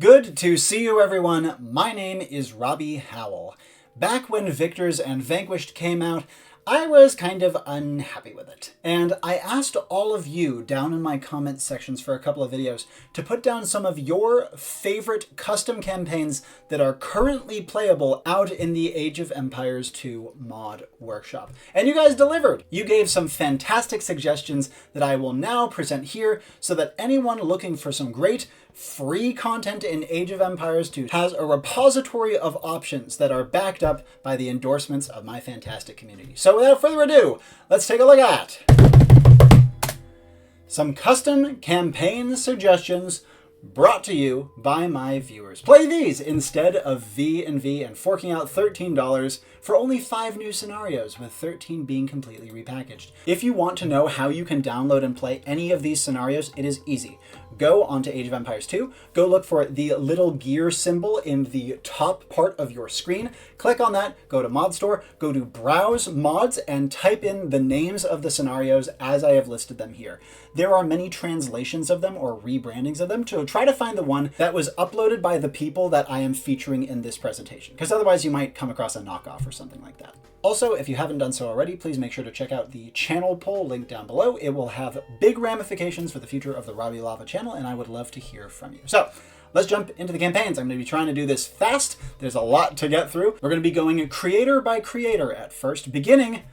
Good to see you, everyone. My name is Robbie Howell. Back when Victors and Vanquished came out, I was kind of unhappy with it. And I asked all of you down in my comment sections for a couple of videos to put down some of your favorite custom campaigns that are currently playable out in the Age of Empires 2 mod workshop. And you guys delivered. You gave some fantastic suggestions that I will now present here so that anyone looking for some great free content in Age of Empires 2 has a repository of options that are backed up by the endorsements of my fantastic community. So without further ado, let's take a look at some custom campaign suggestions brought to you by my viewers. Play these instead of V&V and forking out $13 for only 5 new scenarios, with 13 being completely repackaged. If you want to know how you can download and play any of these scenarios, it is easy. Go onto Age of Empires 2, go look for the little gear symbol in the top part of your screen, click on that, go to Mod Store, go to Browse Mods, and type in the names of the scenarios as I have listed them here. There are many translations of them or rebrandings of them, so try to find the one that was uploaded by the people that I am featuring in this presentation, because otherwise you might come across a knockoff or something like that. Also, if you haven't done so already, please make sure to check out the channel poll link down below. It will have big ramifications for the future of the Robbie Lava channel, and I would love to hear from you. So let's jump into the campaigns. I'm going to be trying to do this fast. There's a lot to get through. We're going to be going creator by creator at first, beginning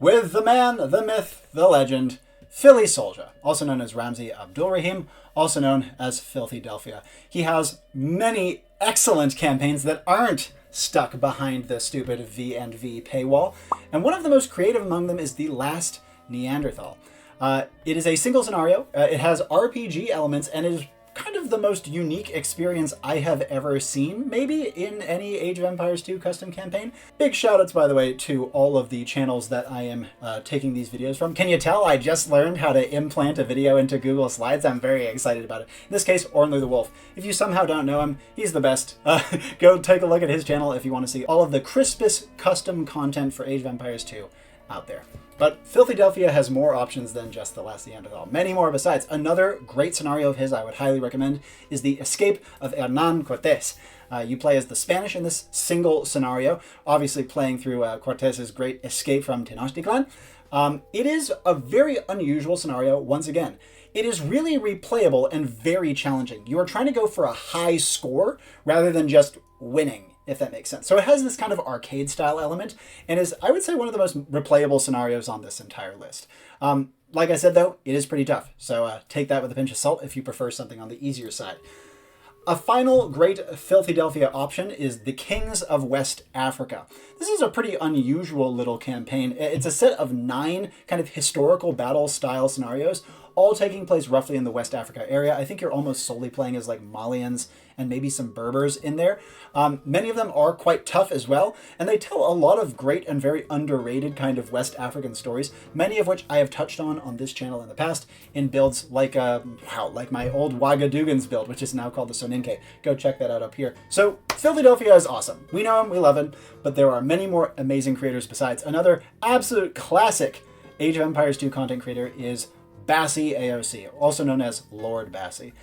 with the man, the myth, the legend, PhillySouljah, also known as Ramsey Abdulrahim, also known as PhillySouljah. He has many excellent campaigns that aren't stuck behind the stupid V&V paywall, and one of the most creative among them is The Last Neanderthal. It is a single scenario, it has RPG elements, and it is kind of the most unique experience I have ever seen, maybe in any Age of Empires 2 custom campaign. Big shoutouts, by the way, to all of the channels that I am taking these videos from. Can you tell I just learned how to implant a video into Google Slides? I'm very excited about it. In this case, Ornlu the Wolf. If you somehow don't know him, he's the best. Go take a look at his channel if you want to see all of the crispest custom content for Age of Empires 2 out there. But PhillySouljah has more options than just The Last Neanderthal. Many more besides. Another great scenario of his I would highly recommend is The Escape of Hernan Cortés. You play as the Spanish in this single scenario, obviously playing through Cortés's great escape from Tenochtitlan. It is a very unusual scenario once again. It is really replayable and very challenging. You are trying to go for a high score rather than just winning, if that makes sense. So it has this kind of arcade style element and is, I would say, one of the most replayable scenarios on this entire list. Like I said, though, it is pretty tough. So take that with a pinch of salt if you prefer something on the easier side. A final great PhillySouljah option is The Kings of West Africa. This is a pretty unusual little campaign. It's a set of 9 kind of historical battle style scenarios, all taking place roughly in the West Africa area. I think you're almost solely playing as like Malians and maybe some Berbers in there. Many of them are quite tough as well, and they tell a lot of great and very underrated kind of West African stories, many of which I have touched on this channel in the past in builds like like my old Ouagadougouns build, which is now called the Soninke. Go check that out up here. So PhillySouljah is awesome. We know him, we love him, but there are many more amazing creators besides. Another absolute classic Age of Empires 2 content creator is BassiAoC, also known as Lord Bassi.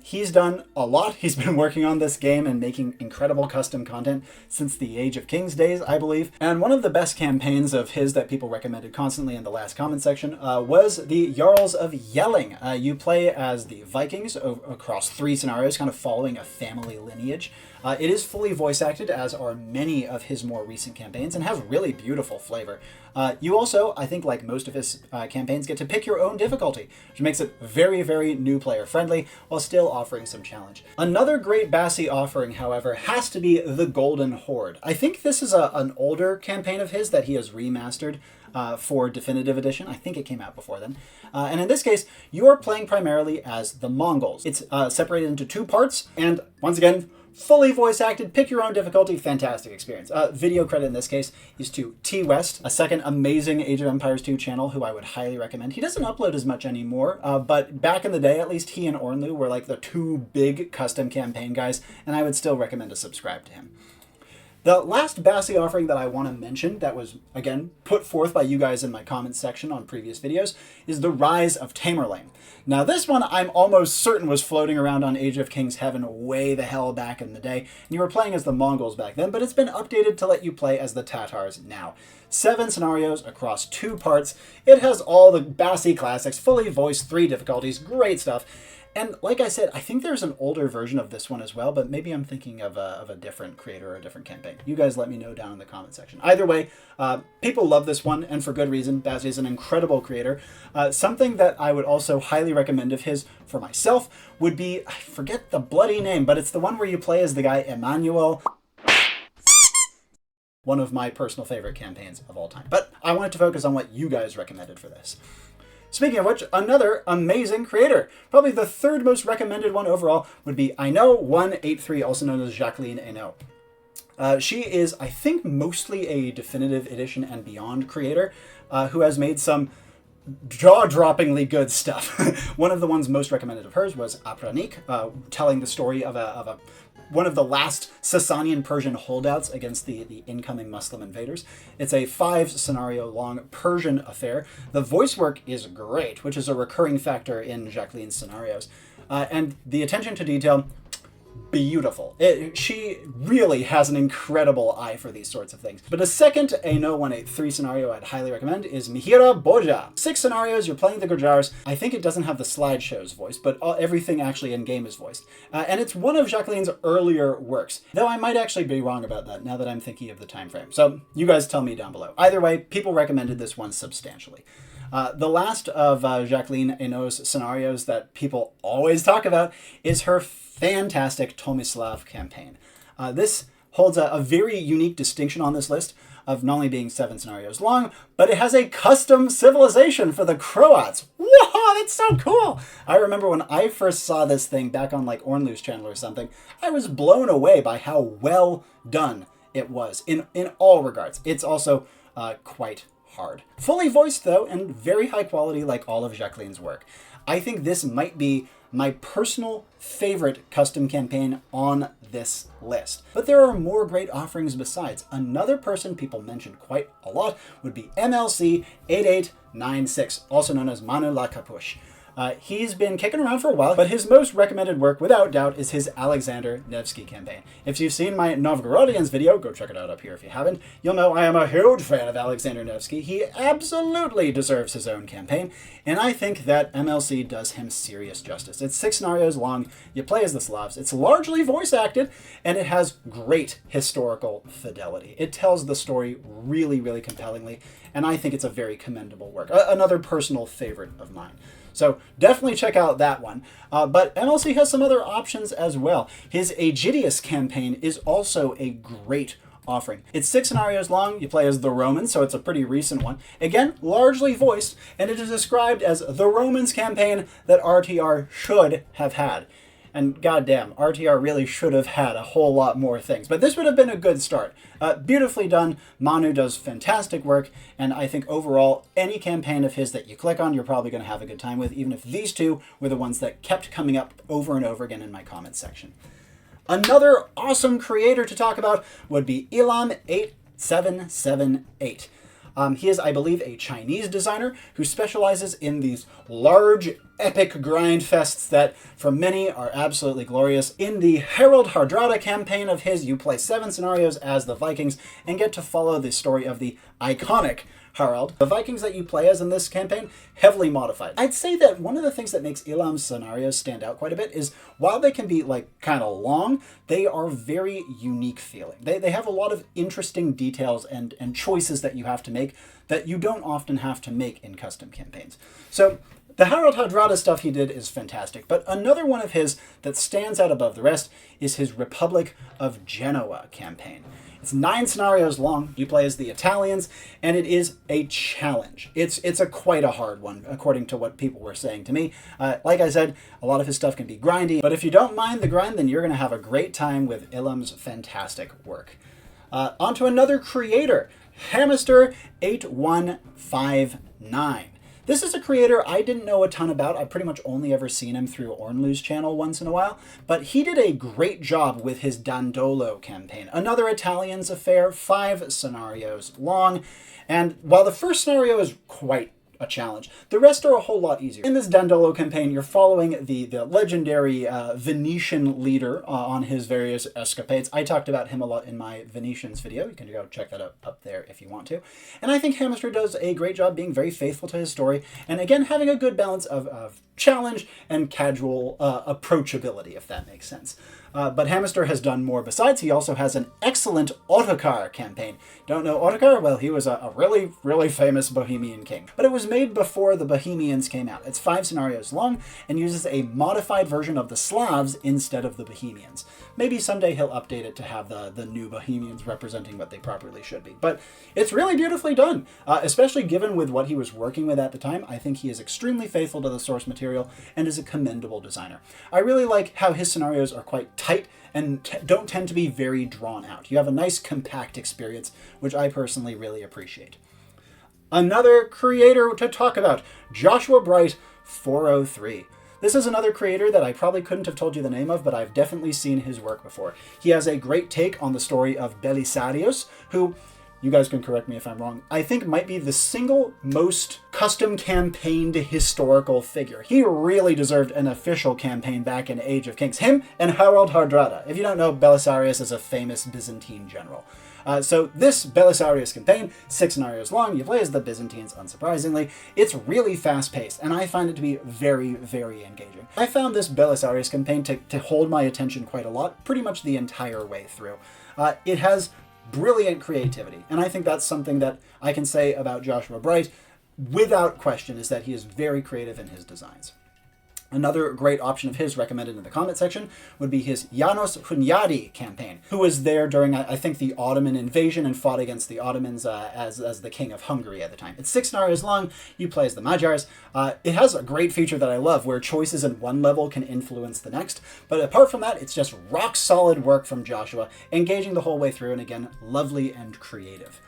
He's done a lot. He's been working on this game and making incredible custom content since the Age of Kings days, I believe. And one of the best campaigns of his that people recommended constantly in the last comment section was the Jarls of Yelling. You play as the Vikings across 3 scenarios, kind of following a family lineage. It is fully voice acted, as are many of his more recent campaigns, and has really beautiful flavor. You also, I think like most of his campaigns, get to pick your own difficulty, which makes it very, very new player friendly, while still offering some challenge. Another great Bassi offering, however, has to be the Golden Horde. I think this is an older campaign of his that he has remastered for Definitive Edition. I think it came out before then. And in this case, you are playing primarily as the Mongols. It's separated into 2 parts, and once again, fully voice acted, pick your own difficulty, fantastic experience. Video credit in this case is to T West, a second amazing Age of Empires 2 channel who I would highly recommend. He doesn't upload as much anymore, but back in the day, at least he and Ornlu were like the 2 big custom campaign guys, and I would still recommend to subscribe to him. The last Bassi offering that I want to mention that was, again, put forth by you guys in my comments section on previous videos is the Rise of Tamerlane. Now this one I'm almost certain was floating around on Age of Kings Heaven way the hell back in the day, and you were playing as the Mongols back then, but it's been updated to let you play as the Tatars now. 7 scenarios across 2 parts. It has all the Bassi classics, fully voiced, 3 difficulties, great stuff. And like I said, I think there's an older version of this one as well, but maybe I'm thinking of a different creator or a different campaign. You guys let me know down in the comment section. Either way, people love this one, and for good reason. Bassi is an incredible creator. Something that I would also highly recommend of his for myself would be, I forget the bloody name, but it's the one where you play as the guy Emmanuel. One of my personal favorite campaigns of all time. But I wanted to focus on what you guys recommended for this. Speaking of which, another amazing creator, probably the 3rd most recommended one overall, would be Aino183, also known as Jacqueline Aino. She is, I think, mostly a Definitive Edition and Beyond creator who has made some jaw-droppingly good stuff. One of the ones most recommended of hers was Apranik, telling the story of one of the last Sasanian Persian holdouts against the incoming Muslim invaders. It's a 5 scenario long Persian affair. The voice work is great, which is a recurring factor in Jacqueline's scenarios. And the attention to detail, beautiful. She really has an incredible eye for these sorts of things. But a second Aino183 scenario I'd highly recommend is Mihira Boja. 6 scenarios, you're playing the Gurjars. I think it doesn't have the slideshows voiced, but everything actually in-game is voiced. And it's one of Jacqueline's earlier works, though I might actually be wrong about that now that I'm thinking of the time frame. So you guys tell me down below. Either way, people recommended this one substantially. The last of Jacqueline Aino's scenarios that people always talk about is her fantastic Tomislav campaign. This holds a very unique distinction on this list of not only being 7 scenarios long, but it has a custom civilization for the Croats. Whoa, that's so cool! I remember when I first saw this thing back on like Ornlu's channel or something, I was blown away by how well done it was in all regards. It's also quite hard. Fully voiced though, and very high quality like all of Jacqueline's work. I think this might be my personal favorite custom campaign on this list. But there are more great offerings besides. Another person people mentioned quite a lot would be MLC8896, also known as Manu Lakapush. He's been kicking around for a while, but his most recommended work, without doubt, is his Alexander Nevsky campaign. If you've seen my Novgorodians video, go check it out up here if you haven't, you'll know I am a huge fan of Alexander Nevsky. He absolutely deserves his own campaign, and I think that MLC does him serious justice. It's 6 scenarios long, you play as the Slavs, it's largely voice acted, and it has great historical fidelity. It tells the story really, really compellingly, and I think it's a very commendable work. Another personal favorite of mine. So definitely check out that one. But MLC has some other options as well. His Aegidius campaign is also a great offering. It's 6 scenarios long. You play as the Romans, so it's a pretty recent one. Again, largely voiced, and it is described as the Romans campaign that RTR should have had. And goddamn, RTR really should have had a whole lot more things. But this would have been a good start. Beautifully done. Manu does fantastic work. And I think overall, any campaign of his that you click on, you're probably going to have a good time with, even if these 2 were the ones that kept coming up over and over again in my comments section. Another awesome creator to talk about would be Elam8778. He is, I believe, a Chinese designer who specializes in these large, epic grind fests that, for many, are absolutely glorious. In the Harald Hardrada campaign of his, you play 7 scenarios as the Vikings and get to follow the story of the iconic Harald. The Vikings that you play as in this campaign, heavily modified. I'd say that one of the things that makes Elam's scenarios stand out quite a bit is, while they can be like kind of long, they are very unique feeling. They have a lot of interesting details and choices that you have to make that you don't often have to make in custom campaigns. So the Harald Hardrada stuff he did is fantastic, but another one of his that stands out above the rest is his Republic of Genoa campaign. It's 9 scenarios long. You play as the Italians, and it is a challenge. It's quite a hard one, according to what people were saying to me. Like I said, a lot of his stuff can be grindy, but if you don't mind the grind, then you're going to have a great time with Elam's fantastic work. On to another creator, Hamster8159. This is a creator I didn't know a ton about. I've pretty much only ever seen him through Ornlu's channel once in a while, but he did a great job with his Dandolo campaign. Another Italian's affair, 5 scenarios long, and while the first scenario is quite a challenge, the rest are a whole lot easier. In this Dandolo campaign, you're following the legendary Venetian leader on his various escapades. I talked about him a lot in my Venetians video. You can go check that out up there if you want to. And I think Hamster does a great job being very faithful to his story, and again, having a good balance of challenge and casual approachability, if that makes sense. But Hamster has done more besides. He also has an excellent Ottokar campaign. Don't know Ottokar? Well, he was a really, really famous Bohemian king. But it was made before the Bohemians came out. It's 5 scenarios long and uses a modified version of the Slavs instead of the Bohemians. Maybe someday he'll update it to have the new Bohemians representing what they properly should be. But it's really beautifully done, especially given with what he was working with at the time. I think he is extremely faithful to the source material and is a commendable designer. I really like how his scenarios are quite tight and don't tend to be very drawn out. You have a nice compact experience, which I personally really appreciate. Another creator to talk about, Joshua Bright 403. This is another creator that I probably couldn't have told you the name of, but I've definitely seen his work before. He has a great take on the story of Belisarius, who, you guys can correct me if I'm wrong, I think might be the single most custom campaigned historical figure. He really deserved an official campaign back in Age of Kings. Him and Harald Hardrada. If you don't know, Belisarius is a famous Byzantine general. So this Belisarius campaign, 6 scenarios long, you play as the Byzantines, unsurprisingly. It's really fast-paced, and I find it to be very, very engaging. I found this Belisarius campaign to hold my attention quite a lot, pretty much the entire way through. It has brilliant creativity, and I think that's something that I can say about Joshua Bright without question, is that he is very creative in his designs. Another great option of his recommended in the comment section would be his Janos Hunyadi campaign, who was there during, I think, the Ottoman invasion and fought against the Ottomans as the king of Hungary at the time. It's 6 scenarios long. You play as the Magyars. It has a great feature that I love, where choices in one level can influence the next. But apart from that, it's just rock solid work from Joshua, engaging the whole way through, and again, lovely and creative.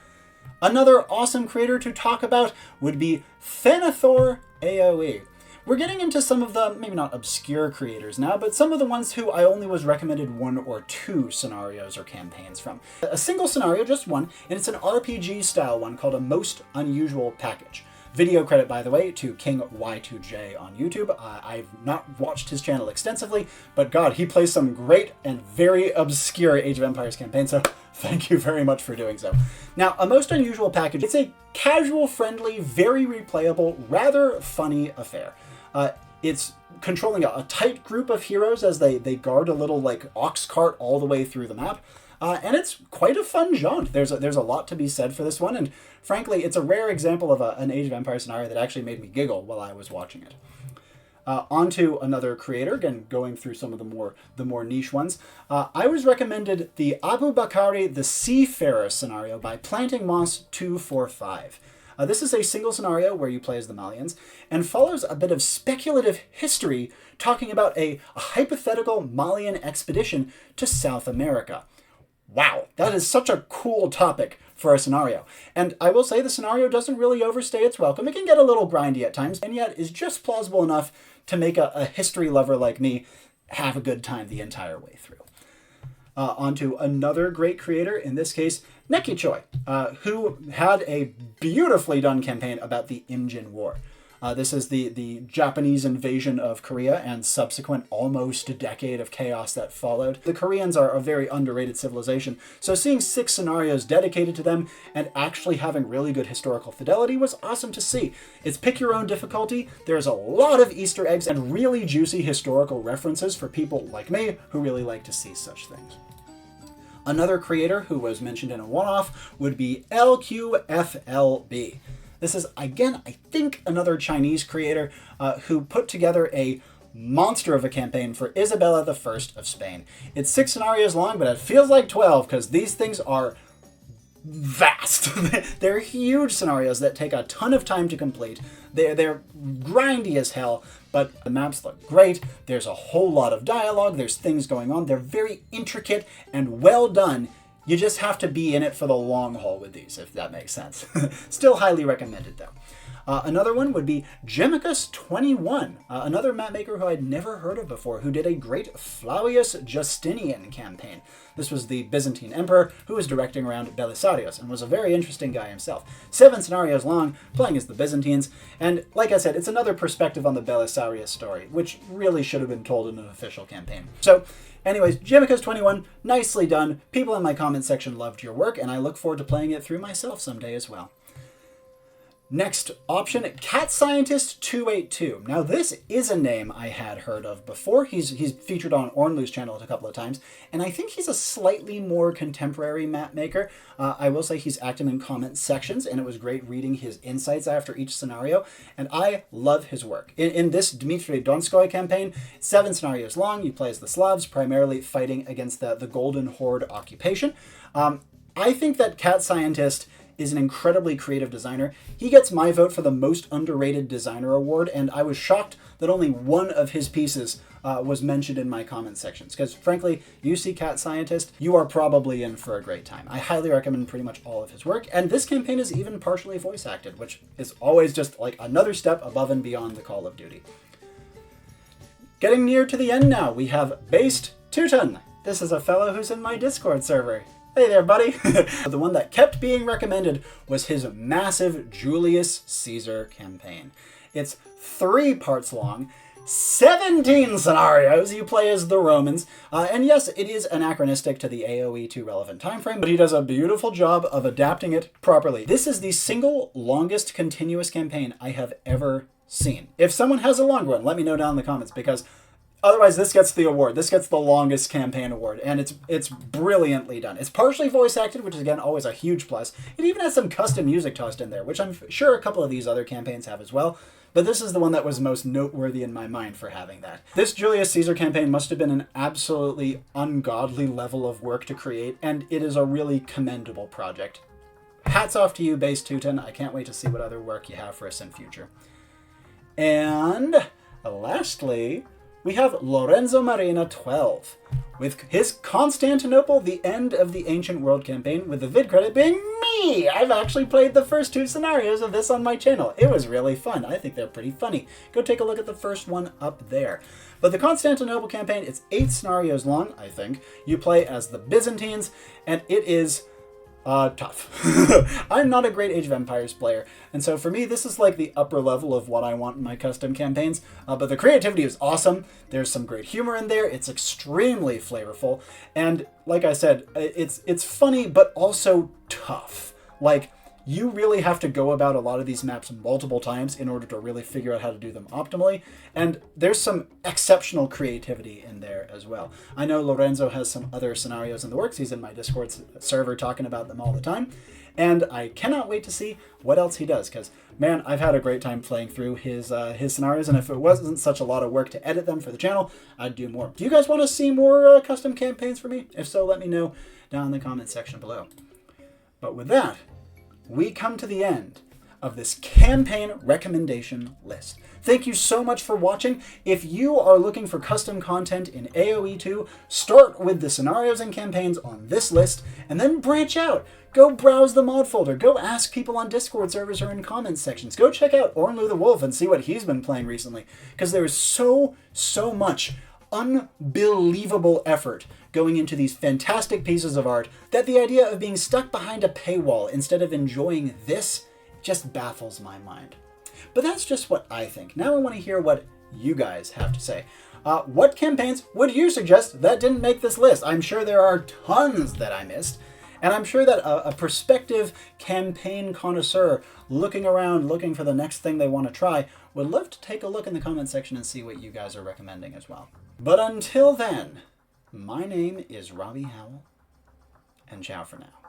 Another awesome creator to talk about would be ThanathorAoE. We're getting into some of the, maybe not obscure creators now, but some of the ones who I only was recommended 1 or 2 scenarios or campaigns from. A single scenario, just one, and it's an RPG style one called A Most Unusual Package. Video credit, by the way, to King Y2J on YouTube. I've not watched his channel extensively, but God, he plays some great and very obscure Age of Empires campaigns, so thank you very much for doing so. Now, A Most Unusual Package, it's a casual, friendly, very replayable, rather funny affair. It's controlling a tight group of heroes as they guard a little like ox cart all the way through the map. And it's quite a fun jaunt. There's a lot to be said for this one, and frankly, it's a rare example of an Age of Empires scenario that actually made me giggle while I was watching it. On to another creator, again, going through some of the more niche ones. I was recommended the Abu Bakari the Seafarer scenario by Planting Moss 245. This is a single scenario where you play as the Malians, and follows a bit of speculative history talking about a hypothetical Malian expedition to South America. Wow, that is such a cool topic for a scenario. And I will say the scenario doesn't really overstay its welcome. It can get a little grindy at times, and yet is just plausible enough to make a history lover like me have a good time the entire way through. On to another great creator, in this case, NekyChoi, who had a beautifully done campaign about the Imjin War. This is the Japanese invasion of Korea and subsequent almost a decade of chaos that followed. The Koreans are a very underrated civilization, so seeing 6 scenarios dedicated to them and actually having really good historical fidelity was awesome to see. It's pick your own difficulty, there's a lot of Easter eggs and really juicy historical references for people like me who really like to see such things. Another creator who was mentioned in a one-off would be lqflb. This is, again, I think another Chinese creator who put together a monster of a campaign for Isabella I of Spain. It's 6 scenarios long, but it feels like 12 because these things are vast. They're huge scenarios that take a ton of time to complete. They're grindy as hell, but the maps look great. There's a whole lot of dialogue. There's things going on. They're very intricate and well done. You just have to be in it for the long haul with these, if that makes sense. Still highly recommended, though. Another one would be Gemicus21, another map maker who I'd never heard of before, who did a great Flavius Justinian campaign. This was the Byzantine emperor who was directing around Belisarius and was a very interesting guy himself. 7 scenarios long, playing as the Byzantines, and like I said, it's another perspective on the Belisarius story, which really should have been told in an official campaign. So, anyways, Gemicus21, nicely done. People in my comment section loved your work, and I look forward to playing it through myself someday as well. Next option, Cat Scientist 282. Now this is a name I had heard of before. He's featured on Ornlu's channel a couple of times, and I think he's a slightly more contemporary map maker. I will say he's active in comment sections, and it was great reading his insights after each scenario, and I love his work. In this Dmitry Donskoy campaign, 7 scenarios long, you play as the Slavs, primarily fighting against the Golden Horde occupation. I think that Cat Scientist is an incredibly creative designer. He gets my vote for the most underrated designer award, and I was shocked that only one of his pieces was mentioned in my comment sections, because frankly, you see Cat Scientist, you are probably in for a great time. I highly recommend pretty much all of his work, and this campaign is even partially voice acted, which is always just like another step above and beyond the Call of Duty. Getting near to the end now, we have BASEDTeuton. This is a fellow who's in my Discord server. Hey there, buddy. The one that kept being recommended was his massive Julius Caesar campaign. It's 3 parts long, 17 scenarios. You play as the Romans. And yes, it is anachronistic to the AoE 2 relevant time frame, but he does a beautiful job of adapting it properly. This is the single longest continuous campaign I have ever seen. If someone has a longer one, let me know down in the comments, because otherwise, this gets the award. This gets the longest campaign award, and it's brilliantly done. It's partially voice acted, which is, again, always a huge plus. It even has some custom music tossed in there, which I'm sure a couple of these other campaigns have as well, but this is the one that was most noteworthy in my mind for having that. This Julius Caesar campaign must have been an absolutely ungodly level of work to create, and it is a really commendable project. Hats off to you, BASEDTeuton. I can't wait to see what other work you have for us in future. And lastly, we have Lorenzo Marina 12, with his Constantinople, the End of the Ancient World campaign, with the vid credit being me! I've actually played the first 2 scenarios of this on my channel. It was really fun. I think they're pretty funny. Go take a look at the first one up there. But the Constantinople campaign, it's 8 scenarios long, I think. You play as the Byzantines, and it is tough. I'm not a great Age of Empires player, and so for me, this is like the upper level of what I want in my custom campaigns, but the creativity is awesome. There's some great humor in there. It's extremely flavorful, and like I said, it's funny, but also tough. Like, you really have to go about a lot of these maps multiple times in order to really figure out how to do them optimally, and there's some exceptional creativity in there as well. I know Lorenzo has some other scenarios in the works. He's in my Discord server talking about them all the time, and I cannot wait to see what else he does, because, man, I've had a great time playing through his scenarios, and if it wasn't such a lot of work to edit them for the channel, I'd do more. Do you guys want to see more custom campaigns for me? If so, let me know down in the comment section below. But with that, we come to the end of this campaign recommendation list. Thank you so much for watching. If you are looking for custom content in AoE 2, start with the scenarios and campaigns on this list, and then branch out. Go browse the mod folder. Go ask people on Discord servers or in comments sections. Go check out Ornlu the Wolf and see what he's been playing recently, because there is so much unbelievable effort going into these fantastic pieces of art that the idea of being stuck behind a paywall instead of enjoying this just baffles my mind. But that's just what I think. Now I want to hear what you guys have to say. What campaigns would you suggest that didn't make this list? I'm sure there are tons that I missed, and I'm sure that a prospective campaign connoisseur looking around, looking for the next thing they want to try, would love to take a look in the comment section and see what you guys are recommending as well. But until then, my name is Robbie Howell, and ciao for now.